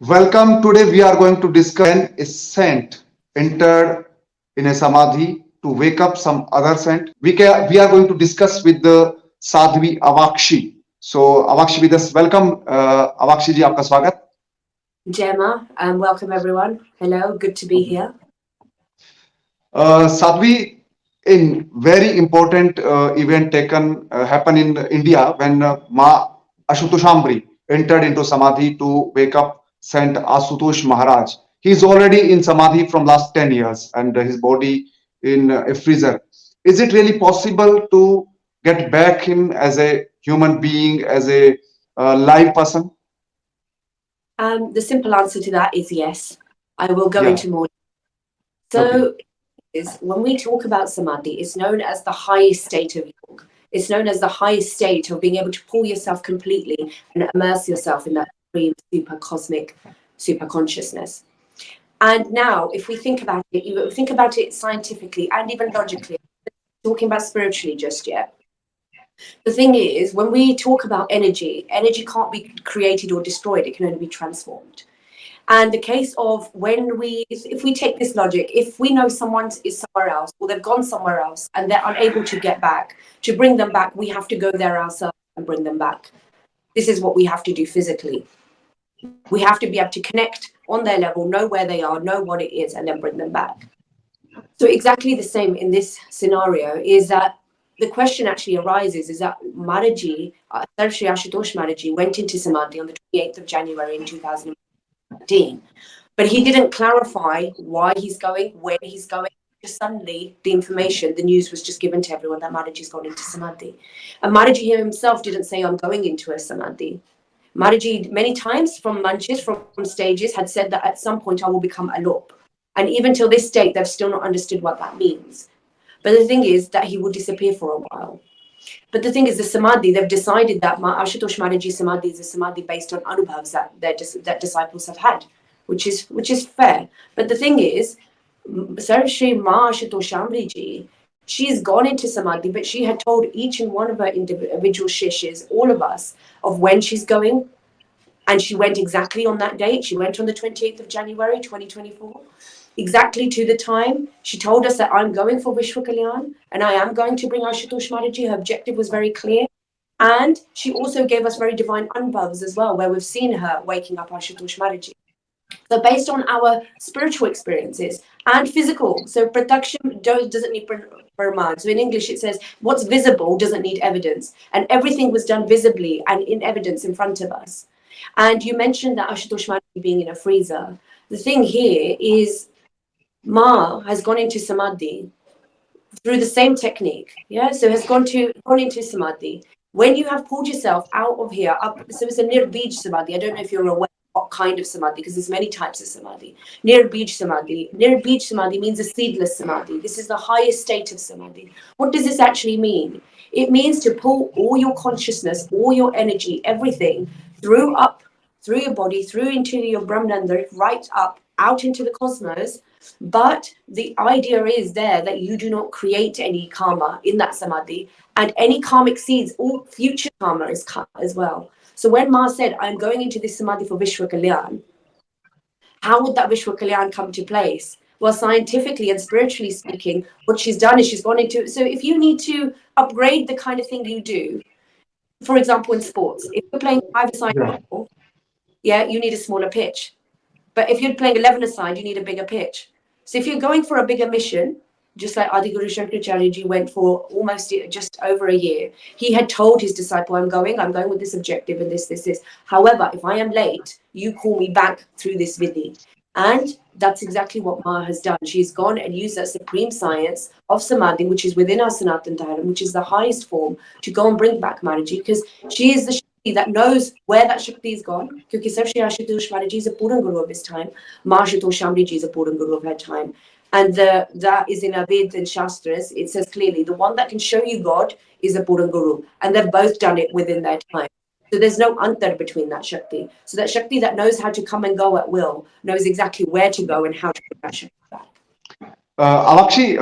Welcome. Today we are going to discuss when a saint entered in a samadhi to wake up some other saint. We are going to discuss with the Sadhvi Awakshi. So Awakshi with us. Welcome, Awakshi ji. आपका स्वागत. Gemma, and welcome everyone. Hello, good to be here. Sadhvi, in very important event taken happen in India when Ma Ashutoshambari entered into samadhi to wake up Saint Ashutosh Maharaj. He is already in samadhi from last 10 years and his body in a freezer. Is it really possible to get back him as a human being, as a live person? The simple answer to that is yes. I will go Yeah. into more. Okay. So, is when we talk about samadhi, it's known as the highest state of yoga. It's known as the highest state of being able to pull yourself completely and immerse yourself in that supreme, super cosmic, super consciousness. And now, if we think about it, you think about it scientifically and even logically, talking about spiritually just yet. The thing is, when we talk about energy, energy can't be created or destroyed, it can only be transformed. And the case of when if we take this logic, if we know someone is somewhere else or they've gone somewhere else and they're unable to get back, to bring them back, we have to go there ourselves and bring them back. This is what we have to do physically. We have to be able to connect on their level, know where they are, know what it is, and then bring them back. So exactly the same in this scenario is that the question actually arises is that Maharaji, Sri Ashutosh Maharaj went into Samadhi on the 28th of January in 2015, but he didn't clarify why he's going, when he's going. Just suddenly, the information, the news was just given to everyone that Maharaji's gone into Samadhi. And Maharaji himself didn't say, I'm going into a Samadhi. Maharaji, many times from manchas, from stages, had said that at some point I will become alop. And even till this date, they've still not understood what that means. But the thing is that he will disappear for a while. But the thing is, the samadhi, they've decided that Ashutosh Maharaj's samadhi is a samadhi based on anubhavs that disciples have had, which is fair. But the thing is, Sarvashri Ma Ashutoshambari, she's gone into samadhi, but she had told each and one of her individual shishis, all of us, of when she's going, and she went exactly on that date. She went on the 28th of January, 2024, exactly to the time. She told us that I'm going for Vishwa Kalyan and I am going to bring Ashutosh Maharaj. Her objective was very clear. And she also gave us very divine anubhavs as well, where we've seen her waking up Ashutosh Maharaj. So based on our spiritual experiences and physical, so protection doesn't need praman. So in English it says what's visible doesn't need evidence, and everything was done visibly and in evidence in front of us. And you mentioned that Ashutosh Maharaj being in a freezer. The thing here is Ma has gone into samadhi through the same technique. Yeah, so has gone into samadhi. When you have pulled yourself out of here, up, so it's a nirbij samadhi. I don't know if you're aware what kind of samadhi, because there's many types of samadhi. Nirbij samadhi. Nirbij samadhi means a seedless samadhi. This is the highest state of samadhi. What does this actually mean? It means to pull all your consciousness, all your energy, everything through up, through your body, through into your Brahmananda, right up, out into the cosmos. But the idea is there that you do not create any karma in that samadhi, and any karmic seeds, all future karma is cut as well. So when Ma said, I'm going into this samadhi for Vishwa Kalyan, how would that Vishwa Kalyan come to place? Well, scientifically and spiritually speaking, what she's done is she's gone into, so if you need to upgrade the kind of thing you do, for example, in sports, if you're playing 5-a-side Yeah. football, yeah, you need a smaller pitch. But if you're playing 11-a-side, you need a bigger pitch. So if you're going for a bigger mission, just like Adi Guru Shankaracharya ji went for almost just over a year, he had told his disciple, I'm going with this objective and this. However, if I am late, you call me back through this vidhi. And that's exactly what Ma has done. She's gone and used that supreme science of samadhi, which is within our Sanatan Dharma, which is the highest form, to go and bring back Maharaji, because she is the Shakti that knows where that Shakti is gone. Because Sri Ashutosh Maharaj is a Puran Guru of his time, Ma Ashutoshambari is a Puran Guru of her time. And that is in our Veds and Shastras. It says clearly, the one that can show you God is a Puran Guru. And they've both done it within their time. So there's no antar between that Shakti. So that Shakti that knows how to come and go at will, knows exactly where to go and how to bring that Shakti back. Awakshi,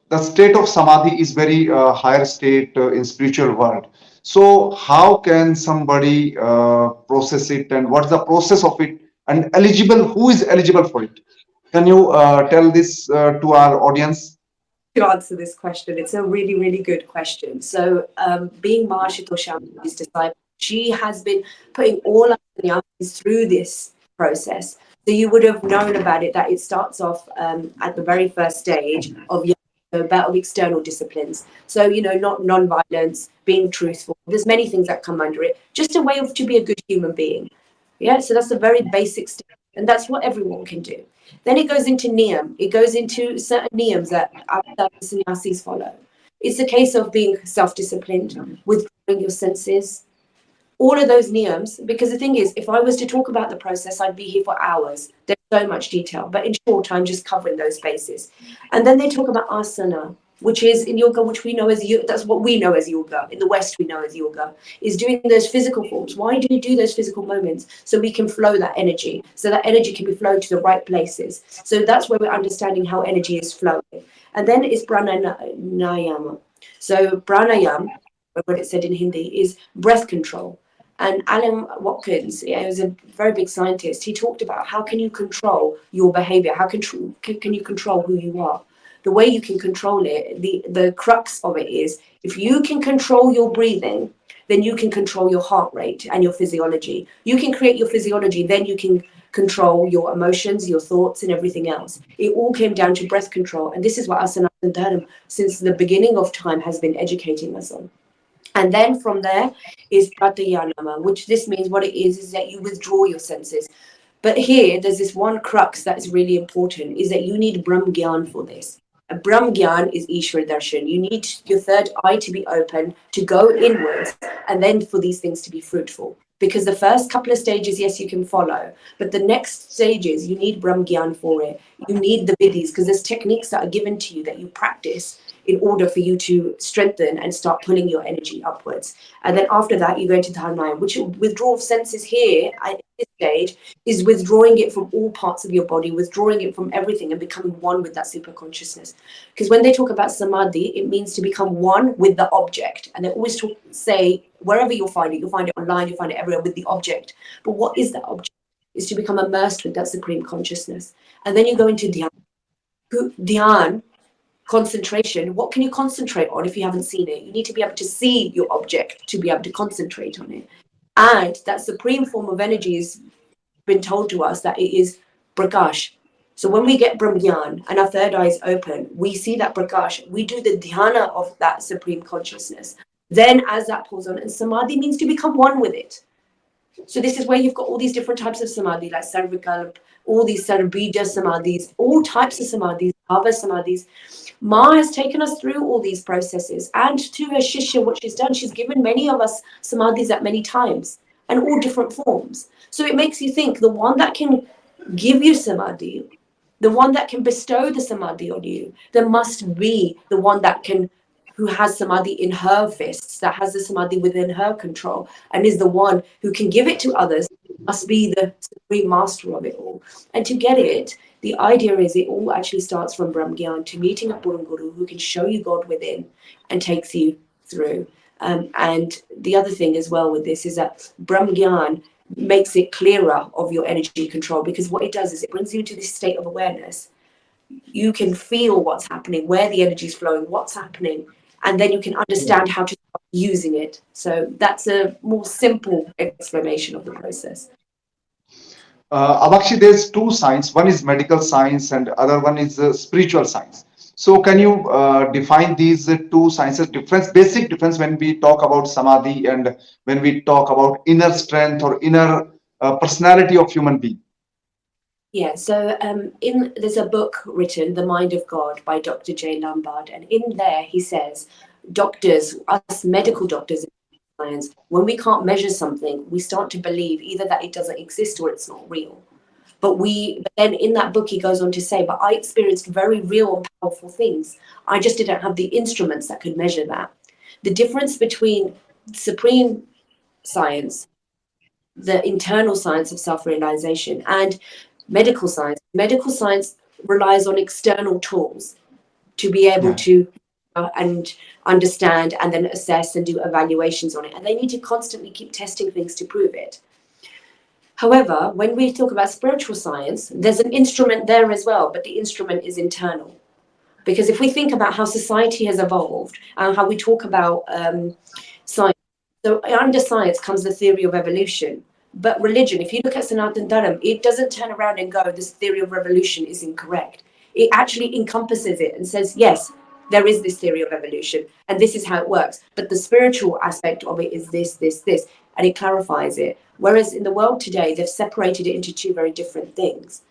the state of samadhi is very higher state in spiritual world. So how can somebody process it, and what's the process of it and eligible, who is eligible for it? Can you tell this to our audience? To answer this question, it's a really, really good question. So, being Ma Ashutoshambari's disciple, she has been putting all our sannyas through this process. So you would have known about it that it starts off at the very first stage of about external disciplines. So not non-violence, being truthful. There's many things that come under it. Just a way of to be a good human being. Yeah. So that's the very basic stage, and that's what everyone can do. Then it goes into niyam. It goes into certain niyams that our sannyasis follow. It's a case of being self-disciplined, withdrawing your senses, all of those niyams. Because the thing is, if I was to talk about the process, I'd be here for hours. There's so much detail, but in short, I'm just covering those bases. And then they talk about asana, which is in yoga, which we know as yoga. That's what we know as yoga. In the West, we know as yoga, is doing those physical forms. Why do we do those physical moments? So we can flow that energy, so that energy can be flowed to the right places. So that's where we're understanding how energy is flowing. And then it's pranayama. So pranayam, what it said in Hindi, is breath control. And Alan Watkins, he was a very big scientist. He talked about how can you control your behavior? How can you control who you are? The way you can control it, the crux of it is, if you can control your breathing, then you can control your heart rate and your physiology. You can create your physiology, then you can control your emotions, your thoughts, and everything else. It all came down to breath control. And this is what Asana Dharma, since the beginning of time, has been educating us on. And then from there is pratyanama, which this means what it is that you withdraw your senses. But here, there's this one crux that's really important, is that you need Brahm Gyan for this. A Brahm Gyan is Ishwar Darshan. You need your third eye to be open, to go inwards, and then for these things to be fruitful. Because the first couple of stages, yes, you can follow. But the next stages, you need Brahm Gyan for it. You need the vidhis, because there's techniques that are given to you that you practice in order for you to strengthen and start pulling your energy upwards. And then after that, you go into Dharana, which withdrawal of senses here at this stage is withdrawing it from all parts of your body, withdrawing it from everything and becoming one with that super consciousness. Because when they talk about samadhi, it means to become one with the object. And they always say, wherever you'll find it online, you'll find it everywhere, with the object. But what is that object? Is to become immersed with that supreme consciousness. And then you go into dhyan. Dhyan, concentration. What can you concentrate on if you haven't seen it? You need to be able to see your object to be able to concentrate on it. And that supreme form of energy has been told to us that it is prakash. So when we get Brahmyan and our third eye is open, we see that prakash. We do the dhyana of that supreme consciousness. Then as that pulls on, and samadhi means to become one with it. So this is where you've got all these different types of samadhi, like sarvikalp, all these sarabija samadhis, all types of samadhis, bhava samadhis. Ma has taken us through all these processes, and to her shishya, what she's done, she's given many of us samadhis at many times and all different forms. So it makes you think the one that can give you samadhi, the one that can bestow the samadhi on you, there must be the one that can, who has samadhi in her fists, that has the samadhi within her control, and is the one who can give it to others, must be the supreme master of it all. And to get it, the idea is it all actually starts from Brahm Gyan, to meeting a Puram Guru who can show you God within and takes you through. And the other thing as well with this is that Brahm Gyan makes it clearer of your energy control, because what it does is it brings you into this state of awareness. You can feel what's happening, where the energy is flowing, what's happening, and then you can understand how to start using it. So that's a more simple explanation of the process. Abakshi, there's two science. One is medical science, and other one is spiritual science. So, can you define these two sciences? Difference, basic difference when we talk about samadhi and when we talk about inner strength or inner personality of human being. Yeah, so there's a book written, The Mind of God, by Dr. J. Lombard, and in there he says, doctors, us medical doctors in science, when we can't measure something, we start to believe either that it doesn't exist or it's not real. But then in that book he goes on to say, but I experienced very real and powerful things. I just didn't have the instruments that could measure that. The difference between supreme science, the internal science of self-realization, and medical science relies on external tools to be able Yeah. to and understand and then assess and do evaluations on it, and they need to constantly keep testing things to prove it. However, when we talk about spiritual science, there's an instrument there as well, but the instrument is internal. Because if we think about how society has evolved and how we talk about science, so under science comes the theory of evolution. But religion, if you look at Sanatan Dharam, it doesn't turn around and go, this theory of revolution is incorrect. It actually encompasses it and says, yes, there is this theory of evolution and this is how it works. But the spiritual aspect of it is this, and it clarifies it. Whereas in the world today, they've separated it into two very different things.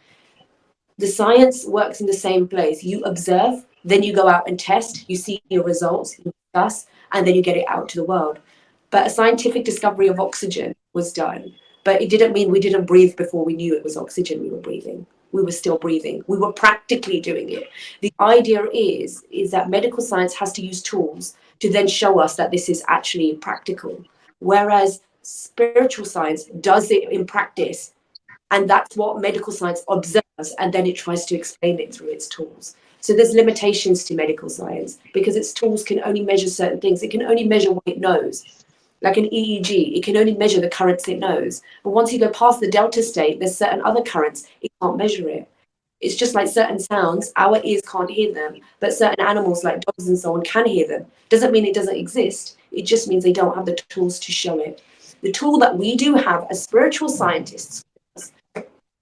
The science works in the same place. You observe, then you go out and test, you see your results, you discuss, and then you get it out to the world. But a scientific discovery of oxygen was done. But it didn't mean we didn't breathe before we knew it was oxygen we were breathing. We were still breathing. We were practically doing it. The idea is that medical science has to use tools to then show us that this is actually practical. Whereas spiritual science does it in practice. And that's what medical science observes, and then it tries to explain it through its tools. So there's limitations to medical science because its tools can only measure certain things. It can only measure what it knows. Like an EEG, it can only measure the currents it knows. But once you go past the delta state, there's certain other currents, it can't measure it. It's just like certain sounds, our ears can't hear them, but certain animals like dogs and so on can hear them. Doesn't mean it doesn't exist. It just means they don't have the tools to show it. The tool that we do have as spiritual scientists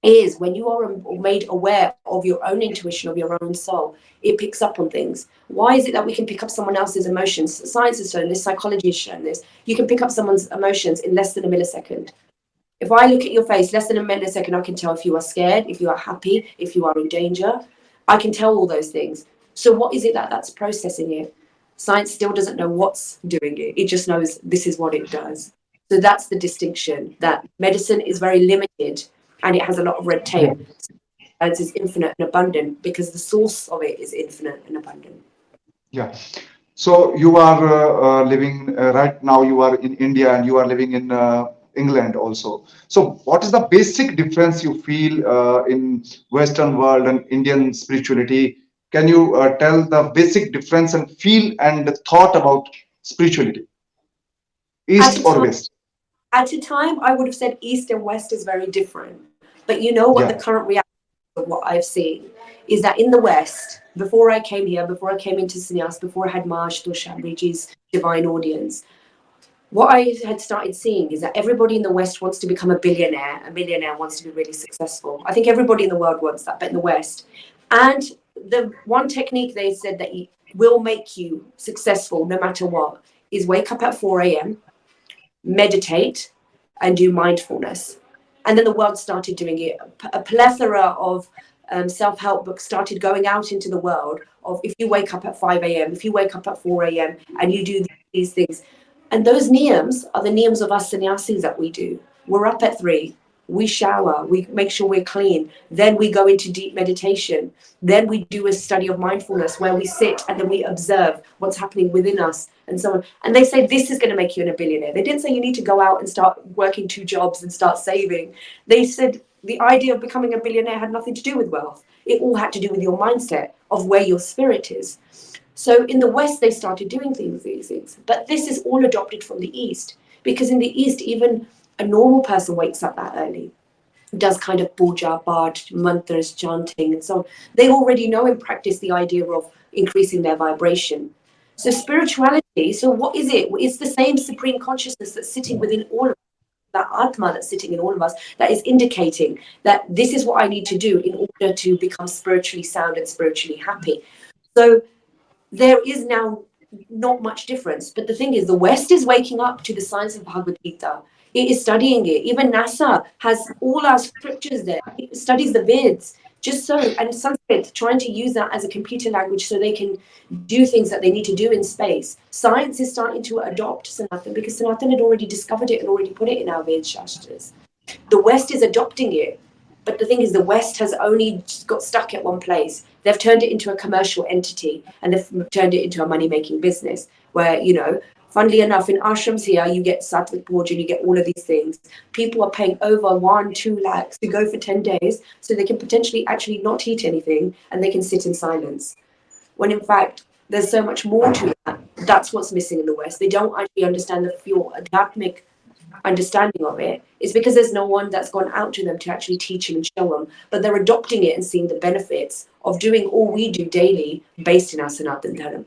is when you are made aware of your own intuition, of your own soul, it picks up on things. Why is it that we can pick up someone else's emotions? Science has shown this, psychology has shown this. You can pick up someone's emotions in less than a millisecond. If I look at your face, less than a millisecond, I can tell if you are scared, if you are happy, if you are in danger. I can tell all those things. So what is it that's processing it? Science still doesn't know what's doing it. It just knows this is what it does. So that's the distinction, that medicine is very limited and it has a lot of red tape. Science is infinite and abundant because the source of it is infinite and abundant. Yeah. So you are living right now, you are in India and you are living in England also. So what is the basic difference you feel in Western world and Indian spirituality? Can you tell the basic difference and feel and thought about spirituality, At a East or time, West? at a time, I would have said East and West is very different. But you know what the Yeah. current reality of what I've seen is that in the West, before I came here, before I came into Sannyas, before I had Ma Ashutoshambari's divine audience, what I had started seeing is that everybody in the West wants to become a billionaire. A millionaire wants to be really successful. I think everybody in the world wants that, but in the West. And the one technique they said that will make you successful no matter what is wake up at 4 a.m., meditate, and do mindfulness. And then the world started doing it. A plethora of self-help books started going out into the world of if you wake up at 5 a.m., if you wake up at 4 a.m. and you do these things. And those niyams are the niyams of us sannyasis that we do. We're up at 3. We shower, we make sure we're clean. Then we go into deep meditation. Then we do a study of mindfulness where we sit and then we observe what's happening within us and so on. And they say this is going to make you a billionaire. They didn't say you need to go out and start working 2 jobs and start saving. They said the idea of becoming a billionaire had nothing to do with wealth. It all had to do with your mindset of where your spirit is. So in the West, they started doing these things. But this is all adopted from the East. Because in the East, even a normal person wakes up that early, does kind of puja, part, mantras, chanting, and so on. They already know and practice the idea of increasing their vibration. So spirituality, so what is it? It's the same supreme consciousness that's sitting within all of us, that Atma that's sitting in all of us, that is indicating that this is what I need to do in order to become spiritually sound and spiritually happy. So there is now not much difference. But the thing is, the West is waking up to the science of Bhagavad Gita. It is studying it. Even NASA has all our scriptures there. It studies the Veds. Just so, and Sanskrit, trying to use that as a computer language so they can do things that they need to do in space. Science is starting to adopt Sanatan because Sanatan had already discovered it and already put it in our Ved Shastras. The West is adopting it. But the thing is, the West has only got stuck at one place. They've turned it into a commercial entity and they've turned it into a money-making business where, you know, funnily enough, in ashrams here, you get sattvic bhojan, you get all of these things. People are paying over 1-2 lakhs to go for 10 days so they can potentially actually not eat anything and they can sit in silence. When in fact, there's so much more to that. That's what's missing in the West. They don't actually understand the pure adhyatmic understanding of it is because there's no one that's gone out to them to actually teach them and show them, but they're adopting it and seeing the benefits of doing all we do daily based in our Sanatan Dharma.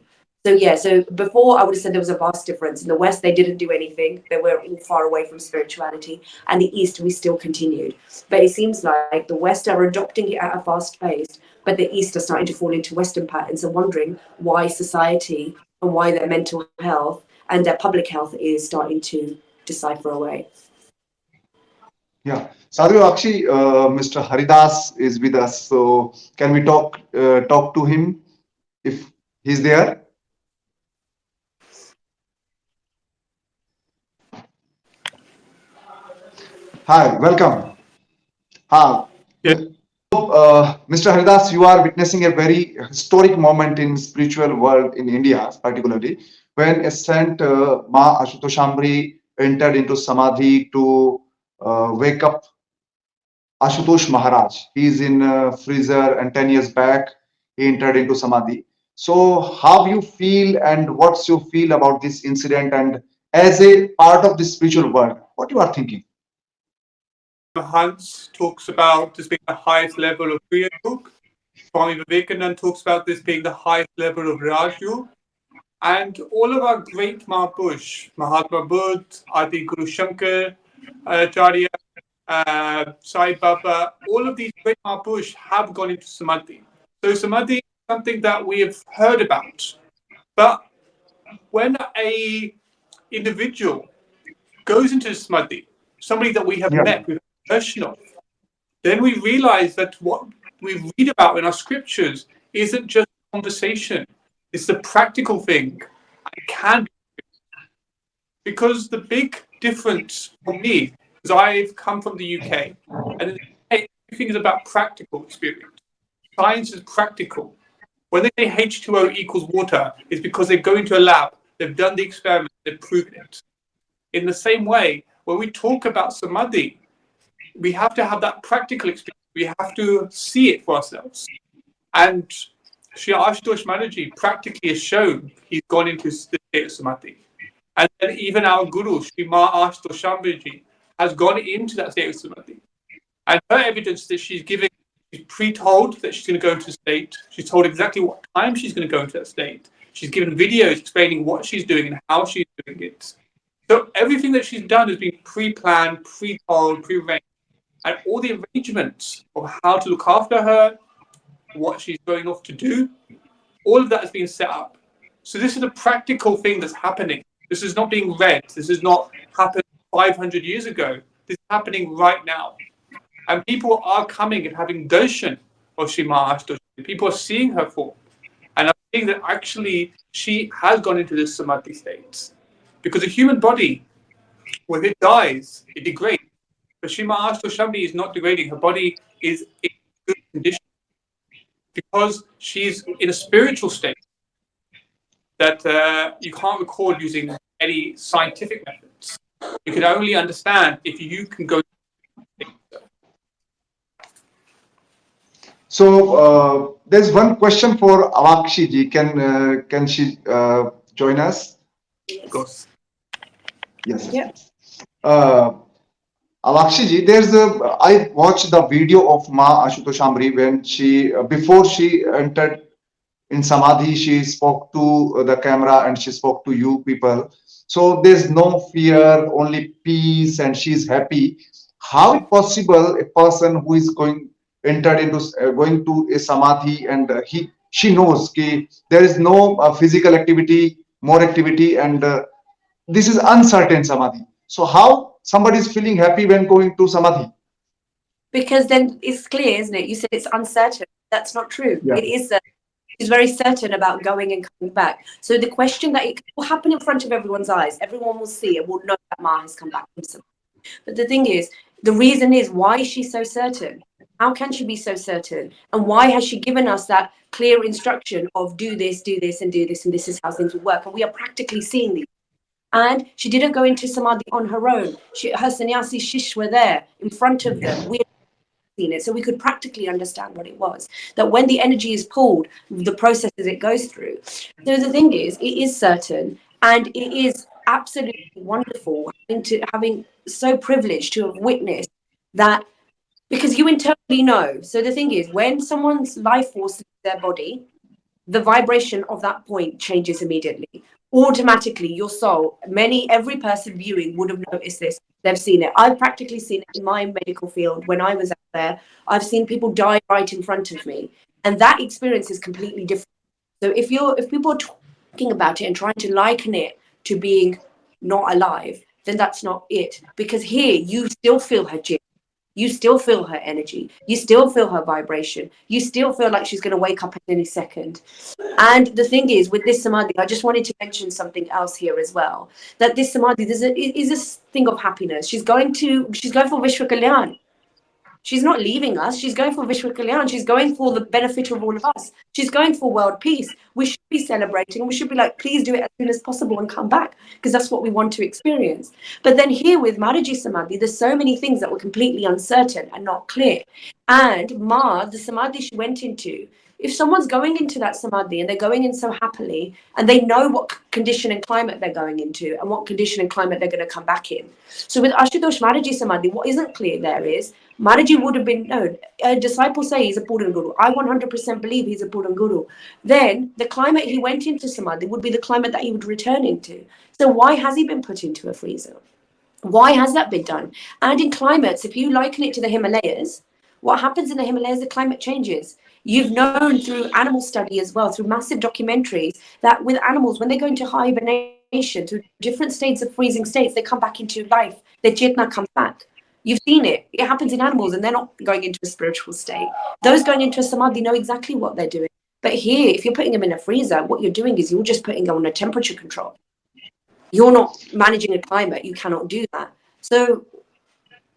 So yeah, so before I would have said there was a vast difference. In the West, they didn't do anything. They were all far away from spirituality. And the East, we still continued. But it seems like the West are adopting it at a fast pace, but the East are starting to fall into Western patterns and wondering why society and why their mental health and their public health is starting to decipher away. Yeah. Sadhvi Awakshi, Mr. Haridas is with us. So can we talk to him if he's there? Hi, welcome. Hi. Yeah. Mr. Haridas, you are witnessing a very historic moment in spiritual world in India, particularly when a saint Ma Ashutoshambari entered into Samadhi to wake up Ashutosh Maharaj. He is in freezer, and 10 years back he entered into Samadhi. So how you feel and what's your feel about this incident, and as a part of the spiritual world, what you are thinking? Hans talks about this being the highest level of Kriya Yoga. Swami Vivekananda talks about this being the highest level of Raj Yoga. And all of our great Mahapurush, Mahatma Buddha, Adi Guru Shankar, Acharya, Sai Baba, all of these great Mahapurush have gone into Samadhi. So Samadhi is something that we have heard about. But when a individual goes into Samadhi, somebody that we have Yeah. met, we've had a version of, then we realize that what we read about in our scriptures isn't just conversation. It's the practical thing. It can be. Because the big difference for me is I've come from the UK, and in the UK, everything is about practical experience. Science is practical. When they say H2O equals water, it's because they go into a lab, they've done the experiment, they've proven it. In the same way, when we talk about Samadhi, we have to have that practical experience. We have to see it for ourselves. And Sri Ashutosh Maharaj practically has shown he's gone into the state of Samadhi. And then even our Guru, Sri Ashutoshambari, has gone into that state of Samadhi. And her evidence that she's giving, she's pre-told that she's going to go into the state. She's told exactly what time she's going to go into that state. She's given videos explaining what she's doing and how she's doing it. So everything that she's done has been pre-planned, pre-told, pre-arranged. And all the arrangements of how to look after her, what she's going off to do, all of that has been set up. So this is a practical thing that's happening. This is not being read. This has not happened 500 years ago. This is happening right now. And people are coming and having darshan of Sri Maharashtra. People are seeing her form. And are seeing that actually she has gone into this samadhi state. Because the human body, when it dies, it degrades. But Sri Ashutoshambari is not degrading. Her body is in good condition because she's in a spiritual state that you can't record using any scientific methods. You can only understand if you can go. So there's one question for Awakshi ji. Can she join us? Of course. Yes. Yeah. Awakshi ji, I watched the video of Ma Ashutoshambari when she before she entered in Samadhi, she spoke to the camera and she spoke to you people. So there's no fear, only peace, and she's happy. How it possible a person who is going to a Samadhi and she knows that there is no physical activity, more activity, and this is uncertain Samadhi. So how somebody is feeling happy when going to Samadhi? Because then it's clear, isn't it? You said it's uncertain. That's not true. Yeah. It is. She's very certain about going and coming back. So the question that it will happen in front of everyone's eyes, everyone will see and will know that Ma has come back from Samadhi. But the thing is, the reason is, why is she so certain? How can she be so certain? And why has she given us that clear instruction of do this, and do this, and this is how things will work? And we are practically seeing these. And she didn't go into Samadhi on her own. Her sannyasi shish were there in front of them. We seen it, so we could practically understand what it was. That when the energy is pulled, the processes it goes through. So the thing is, it is certain, and it is absolutely wonderful having so privileged to have witnessed that, because you internally know. So the thing is, when someone's life force leaves their body, the vibration of that point changes immediately. Automatically, your soul, every person viewing would have noticed this. They've seen it. I've practically seen it in my medical field when I was out there. I've seen people die right in front of me. And that experience is completely different. So if people are talking about it and trying to liken it to being not alive, then that's not it. Because here you still feel her jinn. You still feel her energy. You still feel her vibration. You still feel like she's going to wake up at any second. And the thing is, with this samadhi, I just wanted to mention something else here as well. That this samadhi is a thing of happiness. She's going for Vishwa Kalyan. She's not leaving us. She's going for Vishwa Kalyan. She's going for the benefit of all of us. She's going for world peace. We should be celebrating. We should be like, please do it as soon as possible and come back, because that's what we want to experience. But then here with Maharaji Samadhi, there's so many things that were completely uncertain and not clear. And the Samadhi she went into, if someone's going into that Samadhi and they're going in so happily and they know what condition and climate they're going into and what condition and climate they're going to come back in. So with Ashutosh Maharaji Samadhi, what isn't clear there is, Maharaji would have been known. A disciple say he's a Puran Guru. I 100% believe he's a Puran Guru. Then the climate he went into Samadhi would be the climate that he would return into. So why has he been put into a freezer? Why has that been done? And in climates, if you liken it to the Himalayas, what happens in the Himalayas, the climate changes. You've known through animal study as well, through massive documentaries, that with animals, when they go into hibernation, through different states of freezing states, they come back into life. Their chetna comes back. You've seen it. It happens in animals, and they're not going into a spiritual state. Those going into a samadhi know exactly what they're doing. But here, if you're putting them in a freezer, what you're doing is you're just putting them on a temperature control. You're not managing a climate. You cannot do that. So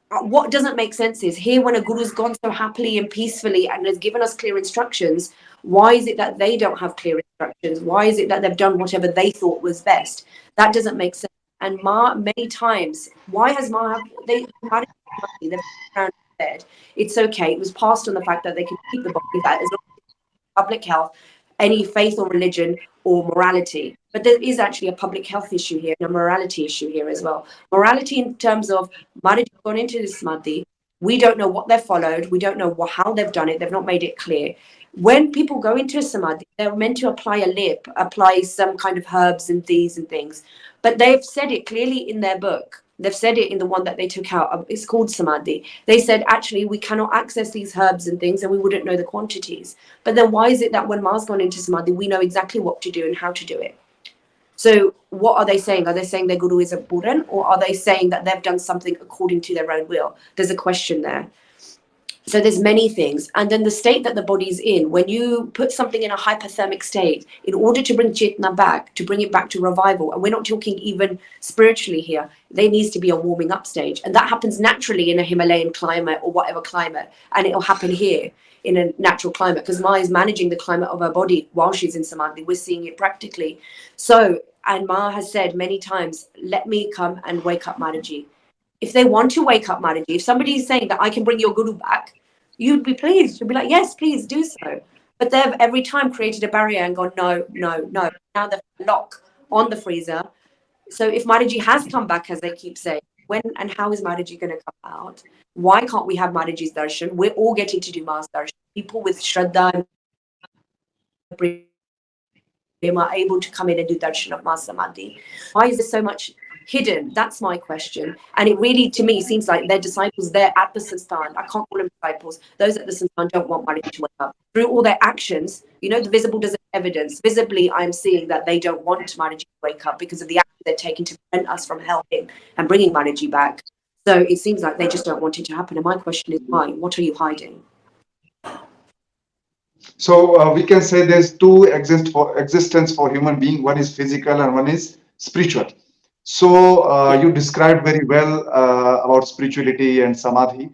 what doesn't make sense is here, when a guru's gone so happily and peacefully and has given us clear instructions, why is it that they don't have clear instructions? Why is it that they've done whatever they thought was best? That doesn't make sense. And many times, why has they've said it's okay. It was passed on the fact that they can keep the body, that as long as it's public health, any faith or religion or morality. But there is actually a public health issue here and a morality issue here as well. Morality in terms of Maharaji gone into this samadhi. We don't know what they've followed. We don't know how they've done it. They've not made it clear. When people go into a samadhi, they're meant to apply a lip, apply some kind of herbs and these and things. But they've said it clearly in their book. They've said it in the one that they took out. It's called Samadhi. They said, actually, we cannot access these herbs and things, and we wouldn't know the quantities. But then why is it that when Ma's gone into Samadhi, we know exactly what to do and how to do it? So what are they saying? Are they saying their guru is a Buddhan, or are they saying that they've done something according to their own will? There's a question there. So there's many things. And then the state that the body's in, when you put something in a hypothermic state, in order to bring Chetna back, to bring it back to revival, and we're not talking even spiritually here, there needs to be a warming up stage. And that happens naturally in a Himalayan climate or whatever climate. And it'll happen here in a natural climate, because Ma is managing the climate of her body while she's in Samadhi. We're seeing it practically. So, and Ma has said many times, let me come and wake up Maharaji. If they want to wake up Maharaji, if somebody is saying that I can bring your guru back, you'd be pleased. You'd be like, yes, please do so. But they've every time created a barrier and gone, no, no, no. Now they've lock on the freezer. So if Maharaji has come back, as they keep saying, when and how is Maharaji going to come out? Why can't we have Maharaji's darshan? We're all getting to do Ma's darshan. People with Shraddha and Prem are able to come in and do darshan of Ma's Samadhi. Why is there so much hidden? That's my question. And it really, to me, seems like they're disciples there at the Sansthan. I can't call them disciples. Those at the Sansthan don't want Maharaji to wake up. Through all their actions, you know, the visible doesn't evidence. Visibly, I'm seeing that they don't want Maharaji to wake up because of the action they're taking to prevent us from helping and bringing Maharaji back. So it seems like they just don't want it to happen. And my question is, why? What are you hiding? So we can say there's two existence for human being. One is physical and one is spiritual. So you described very well about spirituality and samadhi.